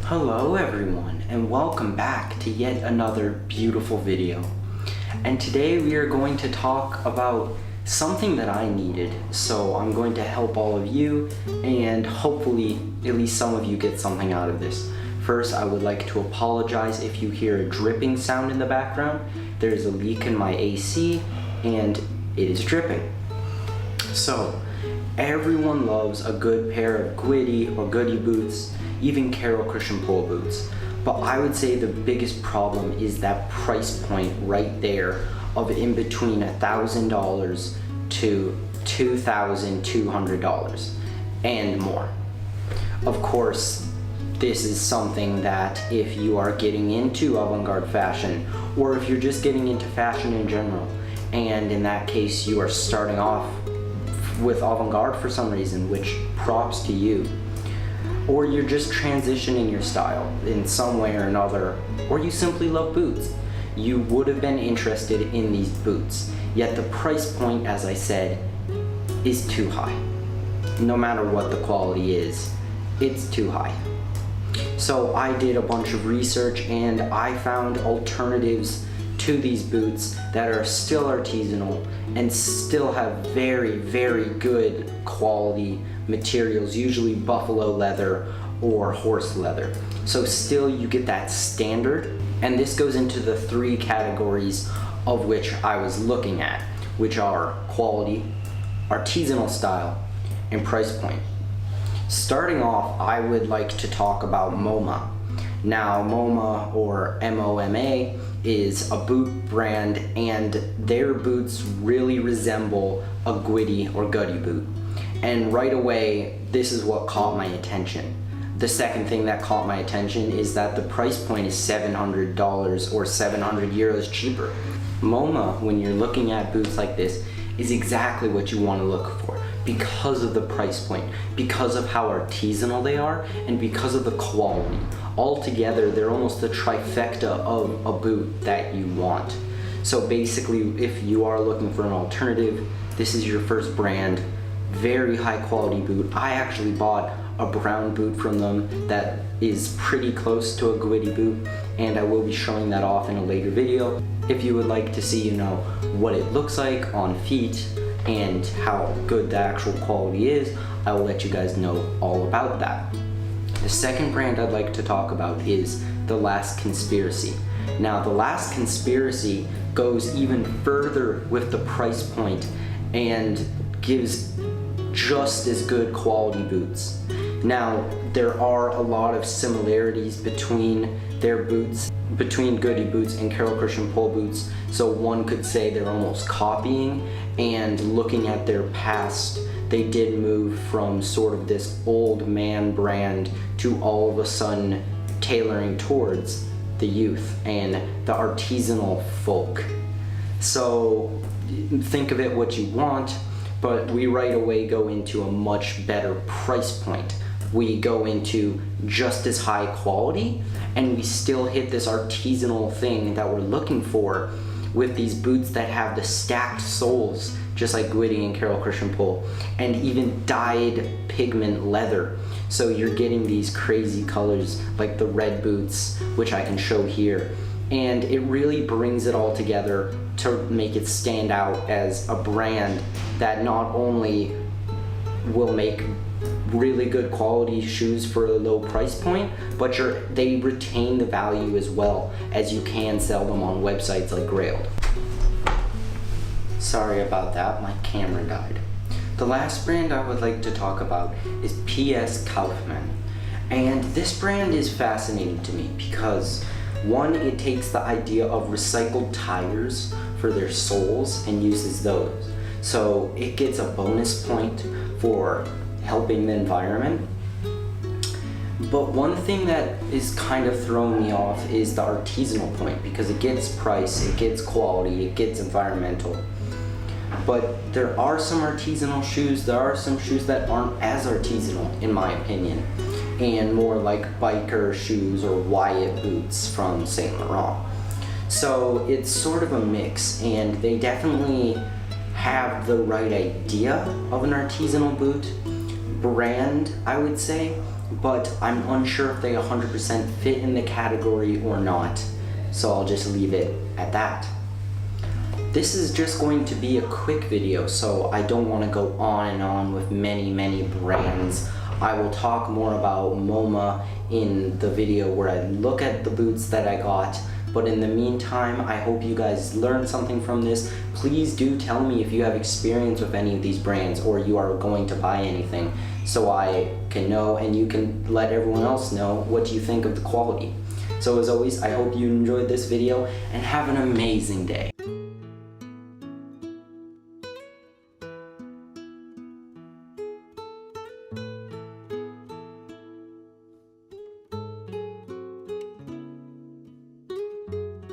Hello everyone, and welcome back to yet another beautiful video. And today we are going to talk about something that I needed, so I'm going to help all of you and hopefully at least some of you get something out of this. First, I would like to apologize if you hear a dripping sound in the background. There's a leak in my AC and it is dripping. So, everyone loves a good pair of Guidi or Guidi boots, even Carol Christian pole boots. But I would say the biggest problem is that price point right there of in between $1,000 to $2,200 and more. Of course, this is something that if you are getting into avant-garde fashion, or if you're just getting into fashion in general, and in that case you are starting off with avant-garde for some reason, which props to you, or you're just transitioning your style in some way or another, or you simply love boots, you would have been interested in these boots. Yet the price point, as I said, is too high. No matter what the quality is, it's too high. So I did a bunch of research and I found alternatives to these boots that are still artisanal and still have very, very good quality materials, usually buffalo leather or horse leather. So still you get that standard, and this goes into the three categories of which I was looking at, which are quality, artisanal style, and price point. Starting off, I would like to talk about MoMA. Now, MoMA or MoMA is a boot brand, and their boots really resemble a Guidi or Guidi boot. And right away, this is what caught my attention. The second thing that caught my attention is that the price point is $700 or 700 euros cheaper. MoMA, when you're looking at boots like this, is exactly what you want to look for because of the price point, because of how artisanal they are, and because of the quality. Altogether, they're almost the trifecta of a boot that you want. So basically, if you are looking for an alternative, this is your first brand. Very high quality boot. I actually bought a brown boot from them that is pretty close to a Guidi boot, and I will be showing that off in a later video. If you would like to see, what it looks like on feet and how good the actual quality is, I will let you guys know all about that. The second brand I'd like to talk about is The Last Conspiracy. Now, The Last Conspiracy goes even further with the price point and gives just as good quality boots. Now, there are a lot of similarities between their boots, between Guidi boots and Carol Christian pole boots, so one could say they're almost copying, and looking at their past, they did move from sort of this old man brand to all of a sudden tailoring towards the youth and the artisanal folk. So think of it what you want, but we right away go into a much better price point. We go into just as high quality, and we still hit this artisanal thing that we're looking for with these boots that have the stacked soles, just like Guidi and Carol Christian pole, and even dyed pigment leather. So you're getting these crazy colors like the red boots, which I can show here. And it really brings it all together to make it stand out as a brand that not only will make really good quality shoes for a low price point, but they retain the value as well, as you can sell them on websites like Grailed. Sorry about that, my camera died. The last brand I would like to talk about is Pskaufman. And this brand is fascinating to me because, one, it takes the idea of recycled tires for their soles and uses those. So it gets a bonus point for helping the environment. But one thing that is kind of throwing me off is the artisanal point, because it gets price, it gets quality, it gets environmental. But there are some artisanal shoes, there are some shoes that aren't as artisanal in my opinion, and more like biker shoes or Wyatt boots from Saint Laurent. So it's sort of a mix, and they definitely have the right idea of an artisanal boot brand, I would say, but I'm unsure if they 100% fit in the category or not, so I'll just leave it at that. This is just going to be a quick video, so I don't want to go on and on with many brands. I will talk more about MoMA in the video where I look at the boots that I got. But in the meantime, I hope you guys learned something from this. Please do tell me if you have experience with any of these brands or you are going to buy anything, so I can know and you can let everyone else know what you think of the quality. So as always, I hope you enjoyed this video and have an amazing day.